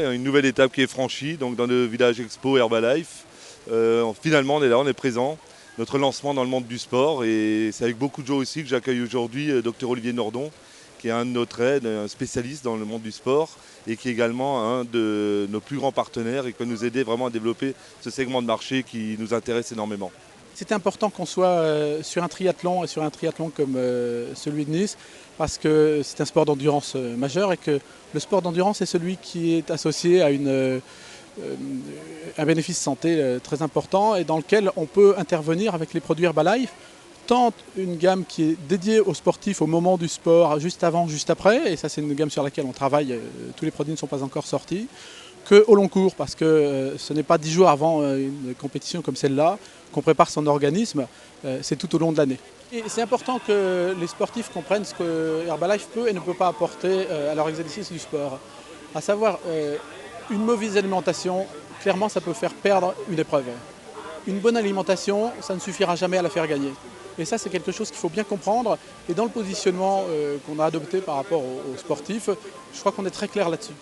Une nouvelle étape qui est franchie donc dans le village expo Herbalife. Finalement, on est là, on est présent. Notre lancement dans le monde du sport et c'est avec beaucoup de joie aussi que j'accueille aujourd'hui Dr Olivier Nordon, qui est un de notre aide, un spécialiste dans le monde du sport et qui est également un de nos plus grands partenaires et qui peut nous aider vraiment à développer ce segment de marché qui nous intéresse énormément. C'est important qu'on soit sur un triathlon et sur un triathlon comme celui de Nice parce que c'est un sport d'endurance majeur et que le sport d'endurance est celui qui est associé à un bénéfice santé très important et dans lequel on peut intervenir avec les produits Herbalife, tant une gamme qui est dédiée aux sportifs au moment du sport, juste avant, juste après, et ça c'est une gamme sur laquelle on travaille, tous les produits ne sont pas encore sortis, qu'au long cours, parce que ce n'est pas 10 jours avant une compétition comme celle-là qu'on prépare son organisme, c'est tout au long de l'année. Et c'est important que les sportifs comprennent ce que Herbalife peut et ne peut pas apporter à leur exercice du sport. À savoir, une mauvaise alimentation, clairement ça peut faire perdre une épreuve. Une bonne alimentation, ça ne suffira jamais à la faire gagner. Et ça, c'est quelque chose qu'il faut bien comprendre. Et dans le positionnement qu'on a adopté par rapport aux sportifs, je crois qu'on est très clair là-dessus.